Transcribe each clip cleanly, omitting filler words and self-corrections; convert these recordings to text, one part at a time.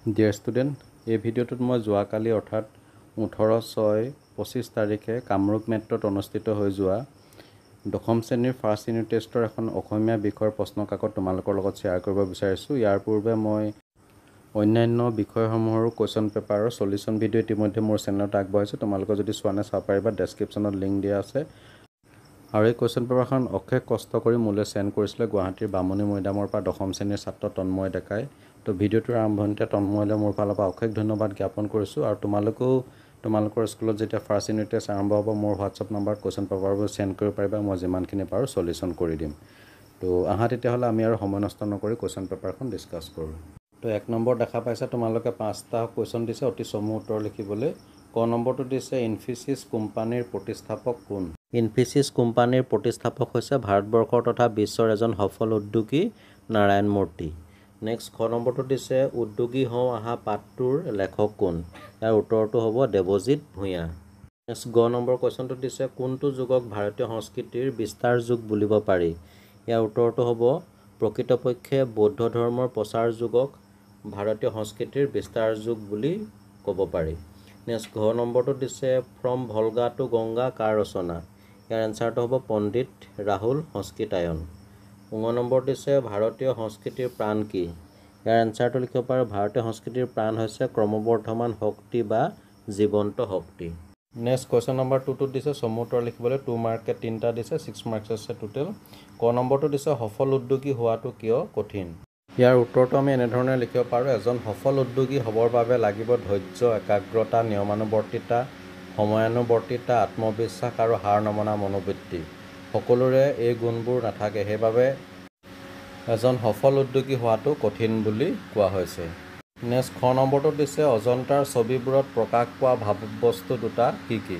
Dear student, এই ভিডিঅ'টোত মই যোৱাকালি অৰ্থাৎ 18/6/25 তাৰিখে কামৰূপ মেট্ৰত অনুষ্ঠিত হৈ যোৱা দশম শ্ৰেণীৰ ফাৰ্ষ্ট ইউনিট টেষ্টৰ এখন অসমীয়া বিষয়ৰ প্ৰশ্নকাকত তোমালোকৰ লগত শ্বেয়াৰ কৰিব বিচাৰিছোঁ। ইয়াৰ পূৰ্বে মই অন্যান্য বিষয়সমূহৰো কুৱেশ্যন পেপাৰৰ সলিউশ্যন ভিডিঅ' ইতিমধ্যে মোৰ চেনেলত আগবঢ়াইছোঁ। তোমালোকে যদি চোৱা নাই চাব পাৰিবা, ডেছক্ৰিপশ্যনত লিংক দিয়া আছে। আৰু এই কুৱেশ্যন পেপাৰখন অশেষ কষ্ট কৰি মোলৈ চেণ্ড কৰিছিলে গুৱাহাটীৰ বামুণী মৈদামৰ পৰা দশম শ্ৰেণীৰ ছাত্ৰ তন্ময় ডেকাই। তো ভিডিঅ'টোৰ আৰম্ভণিতে তন্ময়লৈ মোৰ ফালৰ পৰা অশেষ ধন্যবাদ জ্ঞাপন কৰিছোঁ। আৰু তোমালোকেও তোমালোকৰ স্কুলত যেতিয়া ফাৰ্ষ্ট ইউনিট টেষ্ট আৰম্ভ হ'ব, মোৰ হোৱাটছআপ নম্বৰত কুৱেশ্যন পেপাৰবোৰ চেণ্ড কৰিব পাৰিবা। মই যিমানখিনি পাৰোঁ সলিউশ্যন কৰি দিম। তো আহা তেতিয়াহ'লে আমি আৰু সময় নষ্ট নকৰি কুৱেশ্যন পেপাৰখন ডিছকাছ কৰোঁ। তো 1 নম্বৰ দেখা পাইছা তোমালোকে 5টা কুৱেশ্যন দিছে অতি চমু উত্তৰ লিখিবলৈ। ক নম্বৰটো দিছে ইনফিচিছ কোম্পানীৰ প্ৰতিষ্ঠাপক কোন? ইনফিচিছ কোম্পানীৰ প্ৰতিষ্ঠাপক হৈছে ভাৰতবৰ্ষৰ তথা বিশ্বৰ এজন সফল উদ্যোগী নাৰায়ণ মূৰ্তি। নেক্সট খ নম্বৰটো দিছে উদ্যোগী হওঁ আহা পাঠটোৰ লেখক কোন? ইয়াৰ উত্তৰটো হ'ব দেৱজিৎ ভূঞা। নেক্সট গ নম্বৰ কুৱেশ্যনটো দিছে কোনটো যুগক ভাৰতীয় সংস্কৃতিৰ বিস্তাৰ যুগ বুলিব পাৰি? ইয়াৰ উত্তৰটো হ'ব প্ৰকৃতপক্ষে বৌদ্ধ ধৰ্মৰ প্ৰচাৰ যুগক ভাৰতীয় সংস্কৃতিৰ বিস্তাৰ যুগ বুলি ক'ব পাৰি। নেক্সট ঘ নম্বৰটো দিছে ফ্ৰম ভলগা টু গংগা কাৰ ৰচনা? ইয়াৰ এনচাৰটো হ'ব পণ্ডিত ৰাহুল সংস্কৃতায়ন। ঙ নম্বৰ দিছে ভাৰতীয় সংস্কৃতিৰ প্ৰাণ কি? ইয়াৰ এনচাৰটো লিখিব পাৰোঁ ভাৰতীয় সংস্কৃতিৰ প্ৰাণ হৈছে ক্ৰমবৰ্ধমান শক্তি বা জীৱন্ত শক্তি। নেক্সট কুৱেশ্যন নম্বৰ 2টোত দিছে চমু উত্তৰ লিখিবলৈ 2 মাৰ্কে 3টা দিছে, 6 মাৰ্কছ আছে টোটেল। ক নম্বৰটো দিছে সফল উদ্যোগী হোৱাটো কিয় কঠিন? ইয়াৰ উত্তৰটো আমি এনেধৰণে লিখিব পাৰোঁ এজন সফল উদ্যোগী হ'বৰ বাবে লাগিব ধৈৰ্য, একাগ্ৰতা, নিয়মানুৱৰ্তিতা, সময়ানুৱৰ্তিতা, আত্মবিশ্বাস আৰু হাৰ নমনা মনোবৃত্তি। সকলোৰে এই গুণবোৰ নাথাকে, সেইবাবে এজন সফল উদ্যোগী হোৱাটো কঠিন বুলি কোৱা হৈছে। নেক্সট খ নম্বৰটো দিছে অজন্তাৰ ছবিবোৰত প্ৰকাশ পোৱা ভাৱবস্তু দুটা কি কি?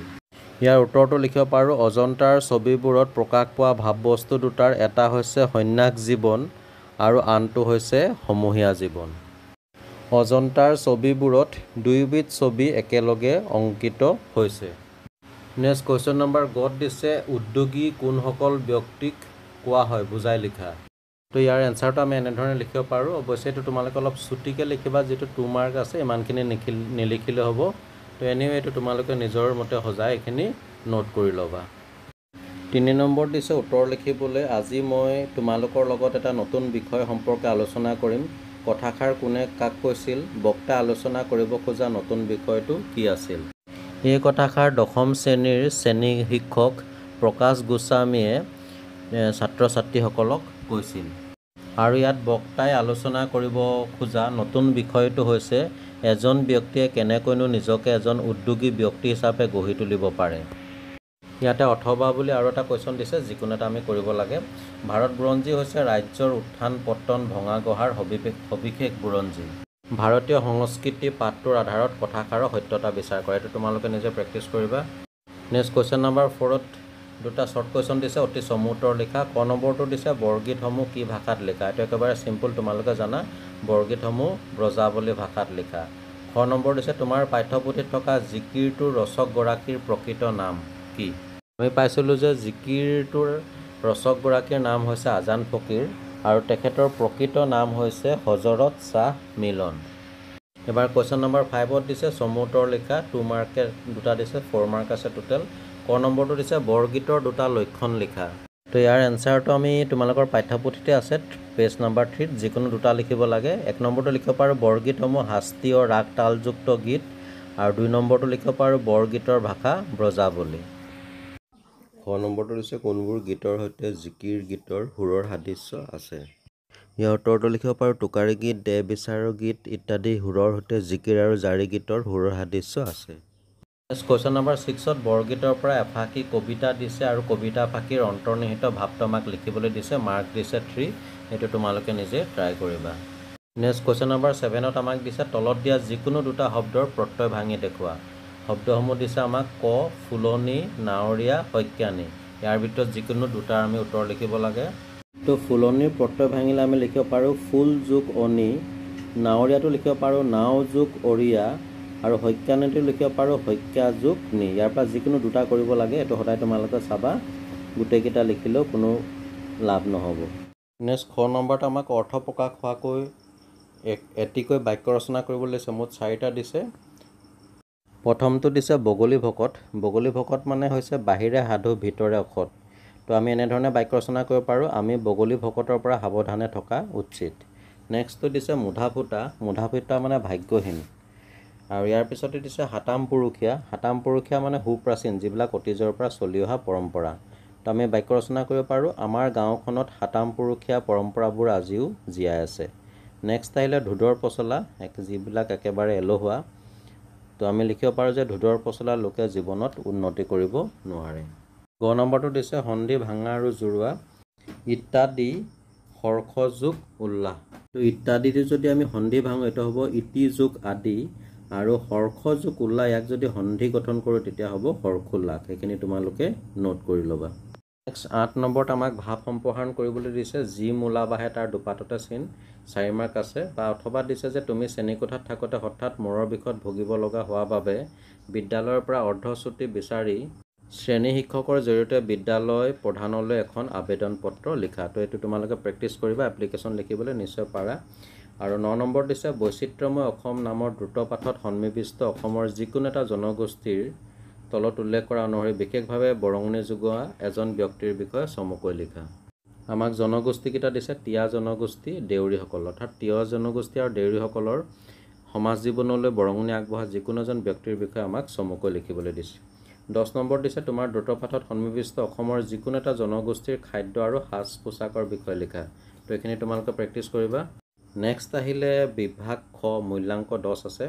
ইয়াৰ উত্তৰটো লিখিব পাৰোঁ অজন্তাৰ ছবিবোৰত প্ৰকাশ পোৱা ভাৱবস্তু দুটাৰ এটা হৈছে সন্ন্যাস জীৱন আৰু আনটো হৈছে সমূহীয়া জীৱন। অজন্তাৰ ছবিবোৰত দুয়োবিধ ছবি একেলগে অংকিত হৈছে। নেক্সট কুৱেশ্যন নম্বৰ গত দিছে উদ্যোগী কোনসকল ব্যক্তিক কোৱা হয় বুজাই লিখা। তো ইয়াৰ এনচাৰটো আমি এনেধৰণে লিখিব পাৰোঁ। অৱশ্যে এইটো তোমালোকে অলপ চুটিকৈ লিখিবা, যিটো 2 মাৰ্ক আছে ইমানখিনি নিলিখিলে হ'ব। তো এনেও এইটো তোমালোকে নিজৰ মতে সজাই এইখিনি নোট কৰি ল'বা। 3 নম্বৰ দিছে উত্তৰ লিখিবলৈ আজি মই তোমালোকৰ লগত এটা নতুন বিষয় সম্পৰ্কে আলোচনা কৰিম। কথাষাৰ কোনে কাক কৈছিল? বক্তা আলোচনা কৰিব খোজা নতুন বিষয়টো কি আছিল? এই কথাষাৰ দশম শ্ৰেণীৰ শ্ৰেণী শিক্ষক প্ৰকাশ গোস্বামীয়ে ছাত্ৰ ছাত্ৰীসকলক কৈছিল। আৰু ইয়াত বক্তাই আলোচনা কৰিব খোজা নতুন বিষয়টো হৈছে এজন ব্যক্তিয়ে কেনেকৈনো নিজকে এজন উদ্যোগী ব্যক্তি হিচাপে গঢ়ি তুলিব পাৰে। ইয়াতে অথবা বুলি আৰু এটা কুৱেশ্যন দিছে, যিকোনো এটা আমি কৰিব লাগে। ভাৰত বুৰঞ্জী হৈছে ৰাজ্যৰ উত্থান পতন ভঙা গঢ়াৰ সবিশেষ বুৰঞ্জী। ভাৰতীয় সংস্কৃতি পাঠটোৰ আধাৰত কথাষাৰৰ সত্যতা বিচাৰ কৰে। এইটো তোমালোকে নিজে প্ৰেক্টিছ কৰিবা। নেক্সট কুৱেশ্যন নম্বৰ 4ত দুটা শ্বৰ্ট কুৱেশ্যন দিছে অতি চমু উত্তৰ লিখা। ক নম্বৰটো দিছে বৰগীতসমূহ কি ভাষাত লিখা? এইটো একেবাৰে চিম্পুল, তোমালোকে জানা বৰগীতসমূহ ব্ৰজাৱলী ভাষাত লিখা। খ নম্বৰ দিছে তোমাৰ পাঠ্যপুথিত থকা জিকিৰটোৰ ৰচকগৰাকীৰ প্ৰকৃত নাম কি? আমি পাইছিলোঁ যে জিকিৰটোৰ ৰচকগৰাকীৰ নাম হৈছে আজান ফকীৰ আৰু তেখেতৰ প্ৰকৃত নাম হৈছে হজৰত শ্বাহ মিলন। এবাৰ কুৱেশ্যন নম্বৰ 5ত দিছে চমু উত্তৰ লিখা। 2 মাৰ্কে 2টা দিছে, 4 মাৰ্ক আছে টোটেল। ক নম্বৰটো দিছে বৰগীতৰ 2টা লক্ষণ লিখা। তো ইয়াৰ এনচাৰটো আমি তোমালোকৰ পাঠ্যপুথিতে আছে পেজ নম্বৰ 3ত, যিকোনো 2টা লিখিব লাগে। 1 নম্বৰটো লিখিব পাৰোঁ বৰগীতসমূহ শাস্ত্ৰীয় ৰাগ তালযুক্ত গীত আৰু 2 নম্বৰটো লিখিব পাৰোঁ বৰগীতৰ ভাষা ব্ৰজাৱলী। খ নম্বৰটো দিছে কোনবোৰ গীতৰ সৈতে জিকিৰ গীতৰ সুৰৰ সাদৃশ্য আছে? ইয়াৰ উত্তৰটো লিখিব পাৰোঁ টোকাৰী গীত, দেহ বিচাৰৰ গীত ইত্যাদি সুৰৰ সৈতে জিকিৰ আৰু জাৰি গীতৰ সুৰৰ সাদৃশ্য আছে। নেক্সট কুৱেশ্যন নম্বৰ 6ত বৰগীতৰ পৰা এফাঁকি কবিতা দিছে আৰু কবিতা ফাঁকিৰ অন্তৰ্নিহিত ভাৱটো আমাক লিখিবলৈ দিছে। মাৰ্ক দিছে 3। এইটো তোমালোকে নিজে ট্ৰাই কৰিবা। নেক্সট কুৱেশ্যন নম্বৰ 7ত আমাক দিছে তলত দিয়া যিকোনো 2টা শব্দৰ প্ৰত্যয় ভাঙি দেখুওৱা। শব্দসমূহ দিছে আমাক ক, ফুলনি, নাৱৰীয়া, শইকীয়ানী। ইয়াৰ ভিতৰত যিকোনো 2টাৰ আমি উত্তৰ লিখিব লাগে। তো ফুলনিৰ প্ৰত্যয় ভাঙিলে আমি লিখিব পাৰোঁ ফুল যোগ অনি, নাৱৰীয়াটো লিখিব পাৰোঁ নাও যোগ অৰিয়া আৰু শইকীয়ানীটো লিখিব পাৰোঁ শইকীয়া যোগ নি। ইয়াৰ পৰা যিকোনো 2টা কৰিব লাগে। এইটো সদায় তোমালোকে চাবা, গোটেইকেইটা লিখিলেও কোনো লাভ নহ'ব। নেক্সট খ নম্বৰত আমাক অৰ্থ প্ৰকাশ হোৱাকৈ এটিকৈ বাক্য ৰচনা কৰিবলৈ দিছে। মুঠ 4টা দিছে। প্ৰথমটো দিছে বগলী ভকত। বগলী ভকত মানে হৈছে বাহিৰে সাধু ভিতৰে অসৎ। তো আমি এনেধৰণে বাক্য ৰচনা কৰিব পাৰোঁ, আমি বগলী ভকতৰ পৰা সাৱধানে থকা উচিত। নেক্সটটো দিছে মুধা ফুটা। মুধা ফুটা মানে ভাগ্যহীন। আৰু ইয়াৰ পিছতে দিছে হাতাম পুৰুষীয়া। হাতাম পুৰুষীয়া মানে সুপ্ৰাচীন, যিবিলাক অতীজৰ পৰা চলি অহা পৰম্পৰা। তো আমি বাক্য ৰচনা কৰিব পাৰোঁ, আমাৰ গাঁওখনত হাতাম পুৰুষীয়া পৰম্পৰাবোৰ আজিও জীয়াই আছে। নেক্সট আহিলে ধোদৰ পচলা, যিবিলাক একেবাৰে এলেহুৱা। তো আমি লিখিব পাৰোঁ যে ধোদৰ পচলা লোকে জীৱনত উন্নতি কৰিব নোৱাৰে। গ নম্বৰটো দিছে সন্ধি ভাঙা আৰু জোৰোৱা। ইত্যাদি হৰ্ষ যোগ উল্লাস। তো ইত্যাদিটো যদি আমি সন্ধি ভাঙো এইটো হ'ব ইতি যোগ আদি, আৰু হৰ্ষ যোগ উল্লাস ইয়াক যদি সন্ধি গঠন কৰোঁ তেতিয়া হ'ব হৰ্ষোল্লাস। সেইখিনি তোমালোকে নোট কৰি ল'বা। নেক্সট 8 নম্বৰত আমাক ভাৱ সম্প্ৰসাৰণ কৰিবলৈ দিছে। যি মূলা বাঢ়ে তাৰ দুপাততে চিন। 4 মাৰ্ক আছে। বা অথবা দিছে যে তুমি শ্ৰেণীকোঠাত থাকোঁতে হঠাৎ মূৰৰ বিষত ভুগিব লগা হোৱা বাবে বিদ্যালয়ৰ পৰা অৰ্ধশ্ৰুতি বিচাৰি শ্ৰেণী শিক্ষকৰ জৰিয়তে বিদ্যালয় প্ৰধানলৈ এখন আবেদন পত্ৰ লিখা। তো এইটো তোমালোকে প্ৰেক্টিছ কৰিবা, এপ্লিকেশ্যন লিখিবলৈ নিশ্চয় পাৰা। আৰু 9 নম্বৰ দিছে বৈচিত্ৰ্যময় অসম নামৰ দ্ৰুত পাঠত সন্নিৱিষ্ট অসমৰ যিকোনো এটা জনগোষ্ঠীৰ তলত উল্লেখ কৰা অনুসৰি বিশেষভাৱে বৰঙণি যোগোৱা এজন ব্যক্তিৰ বিষয়ে চমুকৈ লিখা। আমাক জনগোষ্ঠীকেইটা দিছে টিয়া জনগোষ্ঠী, দেউৰীসকল। অৰ্থাৎ টিয়া জনগোষ্ঠী আৰু দেউৰীসকলৰ সমাজ জীৱনলৈ বৰঙণি আগবঢ়া যিকোনো এজন ব্যক্তিৰ বিষয়ে আমাক চমুকৈ লিখিবলৈ দিছে। 10 নম্বৰ দিছে তোমাৰ দ্ৰুত পাঠত সন্নিৱিষ্ট অসমৰ যিকোনো এটা জনগোষ্ঠীৰ খাদ্য আৰু সাজ পোছাকৰ বিষয়ে লিখা। তো এইখিনি তোমালোকে প্ৰেক্টিছ কৰিবা। নেক্সট আহিলে বিভাগ খ, মূল্যাংক 10 আছে।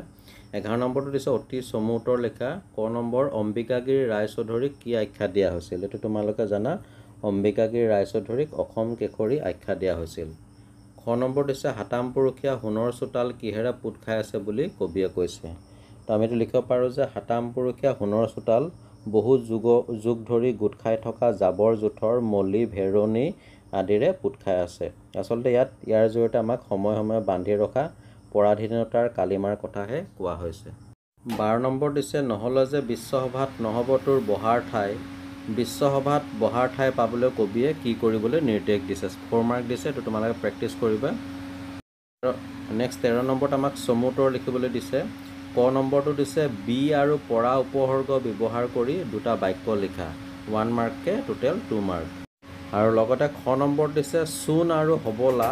11 নম্বৰটো দিছে অতি চমু উত্তৰ লিখা। ক নম্বৰ অম্বিকাগিৰি ৰায়চৌধুৰীক কি আখ্যা দিয়া হৈছিল? এইটো তোমালোকে জানা, অম্বিকাগিৰি ৰায়চৌধুৰীক অসম কেশৰী আখ্যা দিয়া হৈছিল। খ নম্বৰ দিছে হাতাম পুৰুষীয়া সোণৰ চোতাল কিহেৰে পোত খাই আছে বুলি কবিয়ে কৈছে। তো আমি এইটো লিখিব পাৰোঁ যে হাতাম পুৰুষীয়া সোণৰ চোতাল বহু যুগ ধৰি গোট খাই থকা জাবৰ জোঁথৰ মলি ভেৰণি আদিৰে পোত খাই আছে। আচলতে ইয়াৰ জৰিয়তে আমাক সময়ে সময়ে বান্ধি ৰখা পৰাধীনতাৰ কালিমাৰ কথাহে কোৱা হৈছে। 12 নম্বৰ দিছে নহ'লে যে বিশ্বসভাত নহ'ব তোৰ বহাৰ ঠাই। বিশ্বসভাত বহাৰ ঠাই পাবলৈ কবিয়ে কি কৰিবলৈ নিৰ্দেশ দিছে। 4 মাৰ্ক দিছে, এইটো তোমালোকে প্ৰেক্টিছ কৰিবা। নেক্সট 13 নম্বৰত আমাক চমু উত্তৰ লিখিবলৈ দিছে। ক নম্বৰটো দিছে বি আৰু পৰা উপসৰ্গ ব্যৱহাৰ কৰি দুটা বাক্য লিখা। 1 মাৰ্ককে টোটেল 2 মাৰ্ক। আৰু লগতে খ নম্বৰত দিছে চূণ আৰু হবলা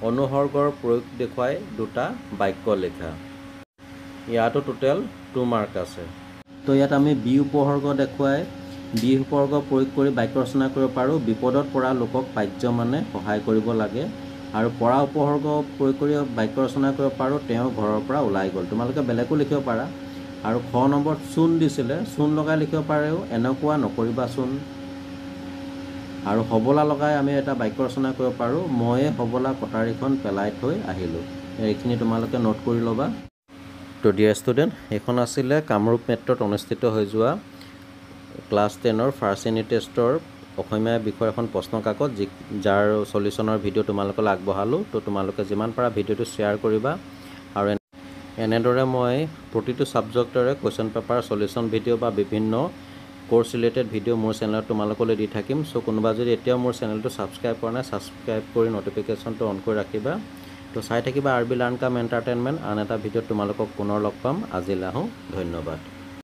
অনুসৰ্গৰ প্ৰয়োগ দেখুৱাই দুটা বাক্য লিখা। ইয়াতো টোটেল 2 মাৰ্ক আছে। তো ইয়াত আমি বি উপসৰ্গ দেখুৱাই বি উপসৰ্গ প্ৰয়োগ কৰি বাক্য ৰচনা কৰিব পাৰোঁ। বিপদত পৰা লোকক পাৰ্য মানে সহায় কৰিব লাগে। আৰু পৰা উপসৰ্গ প্ৰয়োগ কৰি বাক্য ৰচনা কৰিব পাৰোঁ তেওঁ ঘৰৰ পৰা ওলাই গ'ল। তোমালোকে বেলেগো লিখিব পাৰা। আৰু খ নম্বৰত চূণ দিছিলে, চূণ লগাই লিখিব পাৰোঁ এনেকুৱা নকৰিবা চূণ। আৰু হবলা লগাই আমি এটা বাক্য ৰচনা কৰিব পাৰোঁ ময়ে হবলা কটাৰীখন পেলাই থৈ আহিলোঁ। এইখিনি তোমালোকে নোট কৰি ল'বা। তো ডিয়াৰ ষ্টুডেণ্ট, এইখন আছিলে কামৰূপ মেট্ৰত অনুষ্ঠিত হৈ যোৱা ক্লাছ 10ৰ ফাৰ্ষ্ট ইউনিট টেষ্টৰ অসমীয়া বিষয়ৰ এখন প্ৰশ্ন কাকত, যাৰ সলিউশ্যনৰ ভিডিঅ' তোমালোকলৈ আগবঢ়ালোঁ। তো তোমালোকে যিমান পাৰা ভিডিঅ'টো শ্বেয়াৰ কৰিবা। আৰু এনেদৰে মই প্ৰতিটো ছাবজেক্টৰে কুৱেশ্যন পেপাৰ সলিউশ্যন ভিডিঅ' বা বিভিন্ন কোৰ্চ ৰিলেটেড ভিডিঅ' মোৰ চেনেলত তোমালোকলৈ দি থাকিম। চ' কোনোবা যদি এতিয়াও মোৰ চেনেলটো ছাবস্ক্ৰাইব কৰা নাই, ছাবস্ক্ৰাইব কৰি ন'টিফিকেশ্যনটো অন কৰি ৰাখিবা। তো চাই থাকিবা RB লাৰ্ণ কাম এণ্টাৰটেইনমেণ্ট। আন এটা ভিডিঅ'ত তোমালোকক পুনৰ লগ পাম। আজিলৈ আহোঁ, ধন্যবাদ।